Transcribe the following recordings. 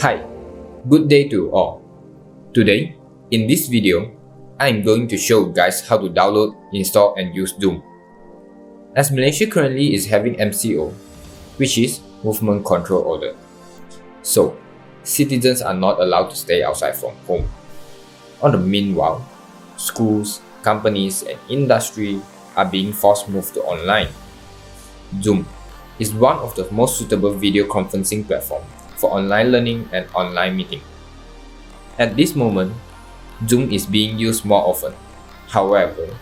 Hi, good day to all. Today, in this video, I am going to show you guys how to download, install and use Zoom. As Malaysia currently is having MCO, which is Movement Control Order. So, citizens are not allowed to stay outside from home. On the meanwhile, schools, companies and industry are being forced to move to online. Zoom is one of the most suitable video conferencing platforms for online learning and online meeting. At this moment, Zoom is being used more often. However,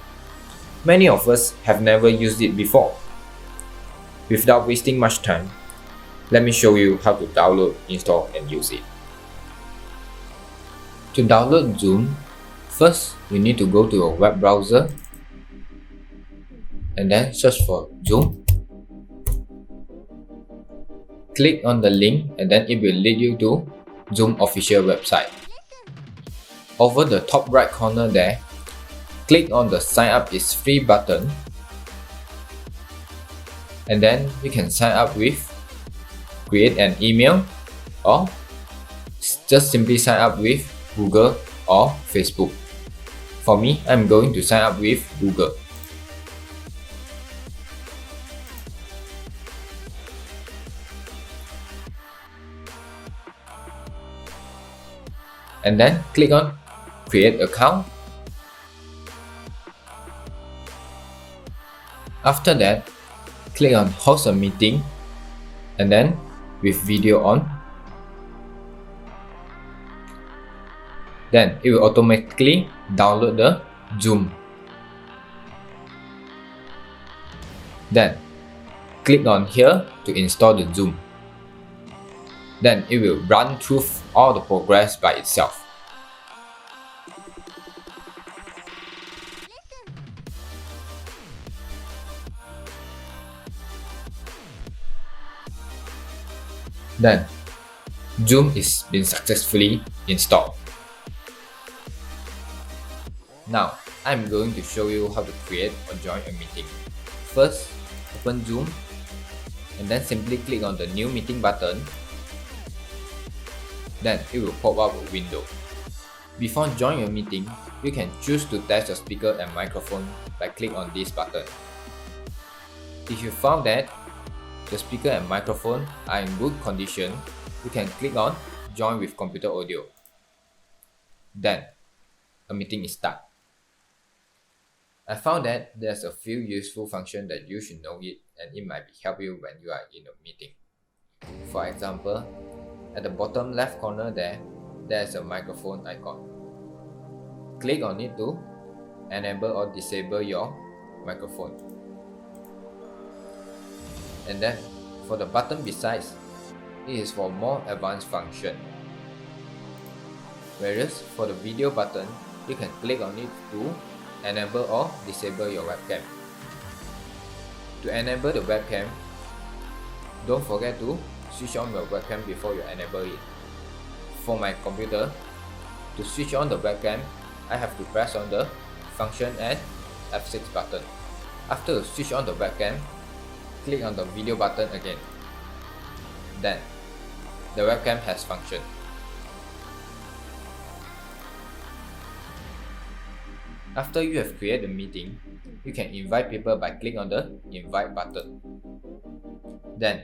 many of us have never used it before. Without wasting much time, let me show you how to download, install and use it. To download Zoom, first you need to go to a web browser and then search for Zoom. Click on the link and then it will lead you to Zoom official website. Over the top right corner there, click on the sign up is free button and then you can sign up with create an email or just simply sign up with Google or Facebook. For me, I'm going to sign up with Google. And then click on create account. After that, click on host a meeting and then with video on. Then it will automatically download the Zoom. Then click on here to install the Zoom. Then it will run through all the progress by itself. Then Zoom is been successfully installed. Now I'm going to show you how to create or join a meeting. First, open Zoom and then simply click on the new meeting button. Then it will pop up a window. Before joining a meeting, you can choose to test your speaker and microphone by clicking on this button. If you found that the speaker and microphone are in good condition, you can click on join with computer audio. Then a meeting is start. I found that there's a few useful functions that you should know it and it might help you when you are in a meeting. For example, at the bottom left corner there's a microphone icon. Click on it to enable or disable your microphone. And then for the button besides, it is for more advanced function. Whereas for the video button, you can click on it to enable or disable your webcam. To enable the webcam, don't forget to switch on your webcam before you enable it. For my computer, to switch on the webcam, I have to press on the function and F6 button. After you switch on the webcam, click on the video button again. Then, the webcam has function. After you have created a meeting, you can invite people by clicking on the invite button. Then,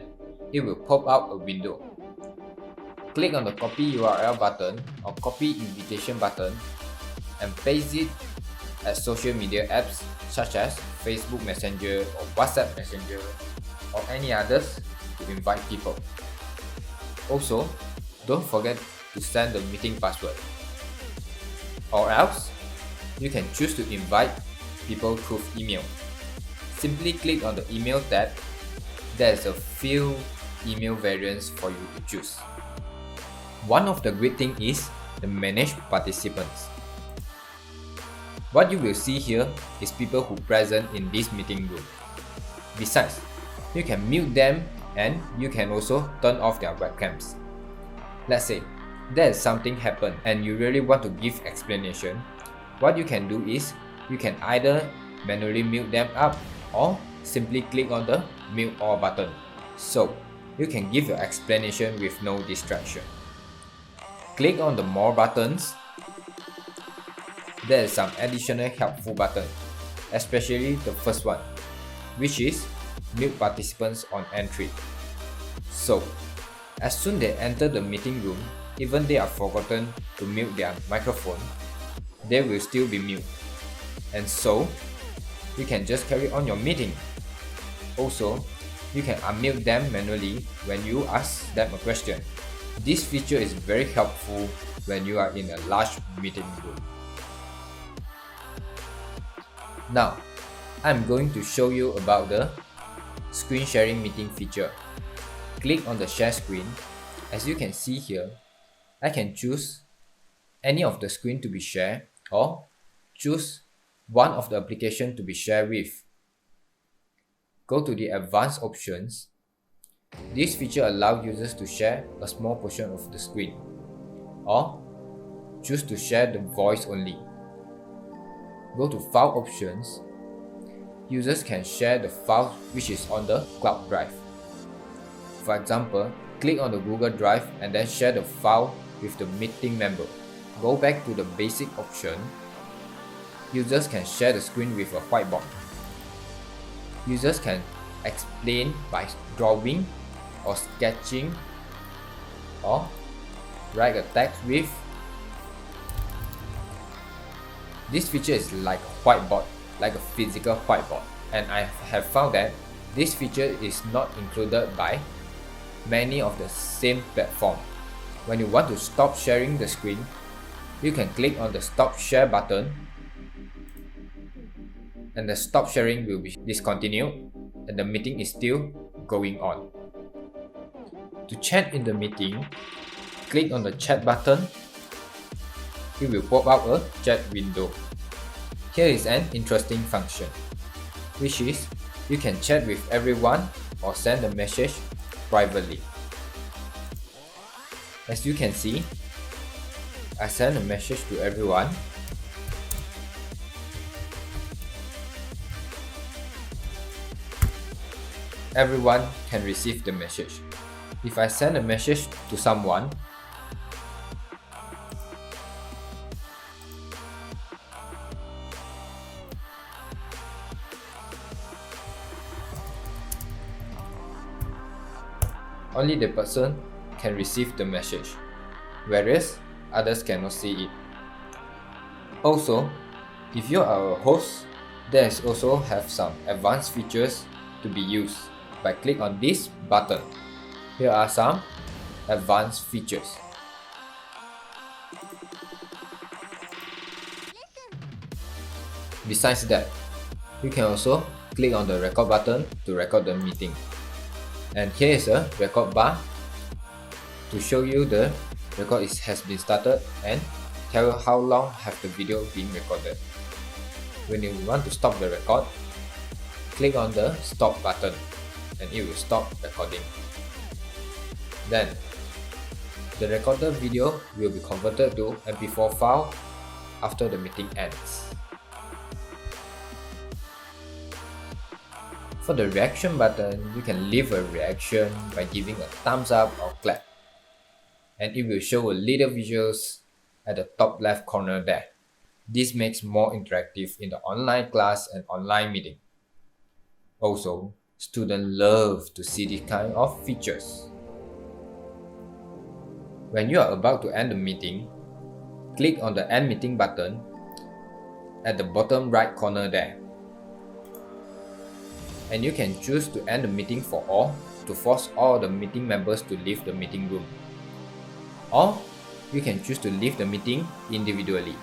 it will pop out a window. Click on the copy URL button or copy invitation button and paste it at social media apps such as Facebook Messenger or WhatsApp Messenger or any others to invite people. Also, don't forget to send the meeting password. Or else, you can choose to invite people through email. Simply click on the email tab. There's a few email variants for you to choose. One of the great things is the manage participants. What you will see here is people who present in this meeting room. Besides, you can mute them and you can also turn off their webcams. Let's say there's something happen and you really want to give explanation. What you can do is you can either manually mute them up or simply click on the mute all button. So you can give your explanation with no distraction. Click on the More buttons. There is some additional helpful buttons, especially the first one, which is mute participants on entry. So, as soon they enter the meeting room, even they are forgotten to mute their microphone, they will still be mute. And so, you can just carry on your meeting. Also, you can unmute them manually when you ask them a question. This feature is very helpful when you are in a large meeting room. Now, I'm going to show you about the screen sharing meeting feature. Click on the share screen. As you can see here, I can choose any of the screen to be shared or choose one of the application to be shared with. Go to the advanced options. This feature allows users to share a small portion of the screen or choose to share the voice only. Go to file options. Users can share the file which is on the cloud drive. For example, click on the Google Drive and then share the file with the meeting member. Go back to the basic option. Users can share the screen with a whiteboard. Users can explain by drawing or sketching or write a text with. This feature is like a whiteboard, like a physical whiteboard, and I have found that this feature is not included by many of the same platform. When you want to stop sharing the screen, you can click on the stop share button and the stop sharing will be discontinued and the meeting is still going on. To chat in the meeting, click on the chat button. It will pop up a chat window. Here is an interesting function, which is you can chat with everyone or send a message privately. As you can see, I send a message to everyone. Everyone can receive the message. If I send a message to someone, only the person can receive the message, whereas others cannot see it. Also, if you are a host, there is also have some advanced features to be used by click on this button. Here are some advanced features. Besides that, you can also click on the record button to record the meeting. And here is a record bar to show you the record has been started and tell you how long have the video been recorded. When you want to stop the record, click on the stop button and it will stop recording. Then, the recorded video will be converted to MP4 file after the meeting ends. For the reaction button, you can leave a reaction by giving a thumbs up or clap. And it will show a little visuals at the top left corner there. This makes more interactive in the online class and online meeting. Also, students love to see this kind of features. When you are about to end the meeting, click on the End Meeting button at the bottom right corner there. And you can choose to end the meeting for all to force all the meeting members to leave the meeting room. Or you can choose to leave the meeting individually.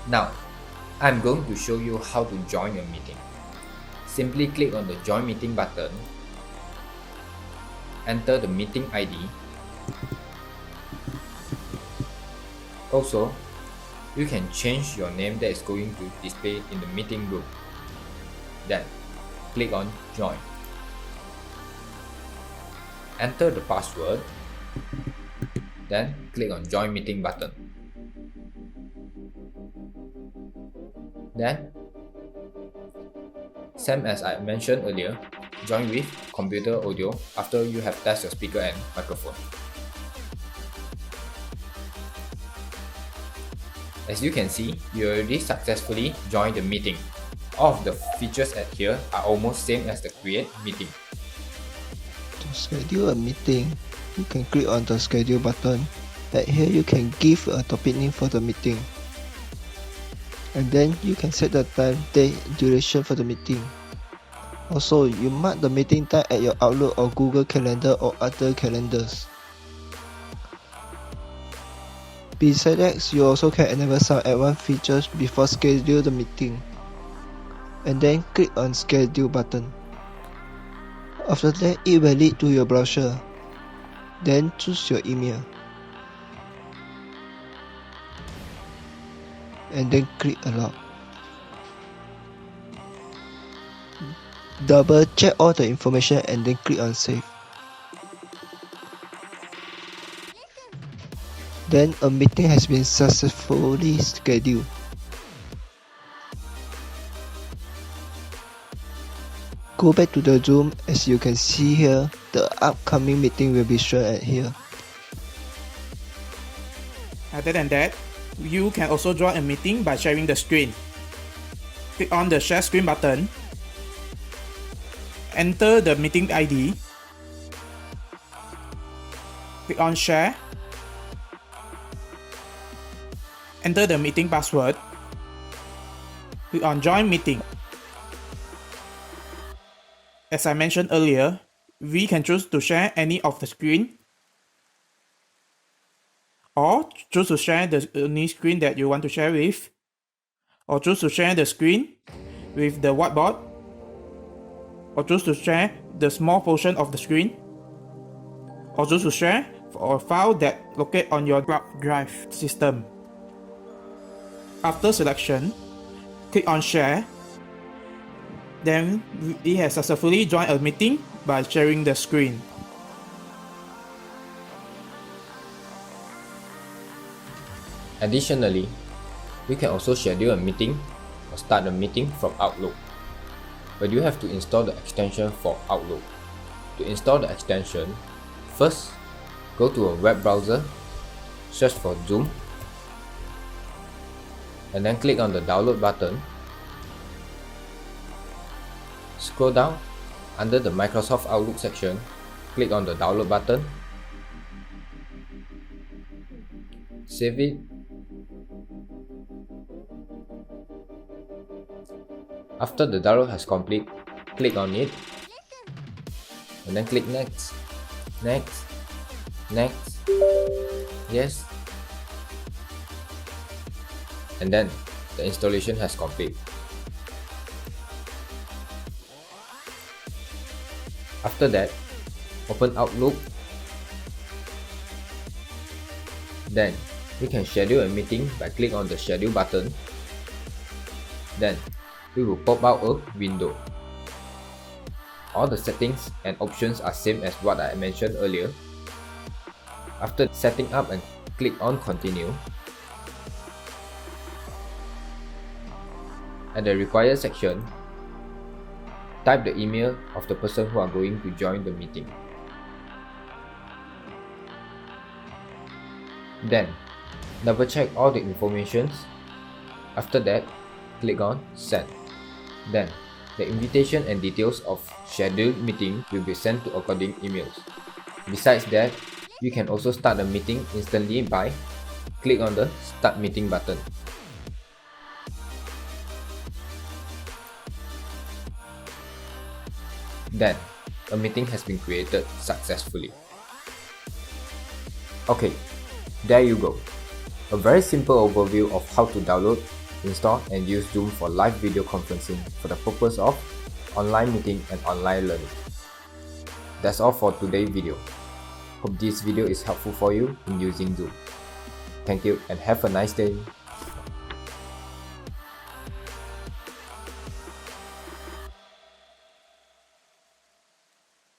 Now, I'm going to show you how to join your meeting. Simply click on the Join Meeting button, enter the meeting ID. Also, you can change your name that is going to display in the meeting room. Then, click on Join. Enter the password. Then, click on Join Meeting button. Then, same as I mentioned earlier, join with computer audio after you have tested your speaker and microphone. As you can see, you already successfully joined the meeting. All of the features at here are almost same as the create meeting. To schedule a meeting, you can click on the schedule button. At here you can give a topic name for the meeting. And then you can set the time, date, duration for the meeting. Also, you mark the meeting time at your Outlook or Google Calendar or other calendars. Besides that, you also can enable some advanced features before schedule the meeting. And then click on schedule button. After that, it will lead to your browser. Then choose your email. And then click allow. Double check all the information and then click on save. Then a meeting has been successfully scheduled. Go back to the Zoom. As you can see here, the upcoming meeting will be shown at here. Other than that, you can also join a meeting by sharing the screen. Click on the share screen button. Enter the meeting ID. Click on share. Enter the meeting password. Click on join meeting. As I mentioned earlier, we can choose to share any of the screen or choose to share the only screen that you want to share with, or choose to share the screen with the whiteboard, or choose to share the small portion of the screen, or choose to share for a file that locate on your drive system. After selection, click on share. Then it has successfully joined a meeting by sharing the screen. Additionally, you can also schedule a meeting or start a meeting from Outlook, but you have to install the extension for Outlook. To install the extension, first go to a web browser, search for Zoom, and then click on the download button. Scroll down under the Microsoft Outlook section, click on the download button, save it, after the download has complete, click on it, and then click next, next, next, yes, and then the installation has complete. After that, open Outlook. Then you can schedule a meeting by clicking on the schedule button. Then it will pop out a window. All the settings and options are same as what I mentioned earlier. After setting up and click on continue. At the required section, type the email of the person who are going to join the meeting. Then, double check all the informations. After that, click on send. Then, the invitation and details of scheduled meeting will be sent to according emails. Besides that, you can also start the meeting instantly by click on the start meeting button. Then, a meeting has been created successfully. Okay, there you go. A very simple overview of how to download, install and use Zoom for live video conferencing for the purpose of online meeting and online learning. That's all for today's video. Hope this video is helpful for you in using Zoom. Thank you and have a nice day.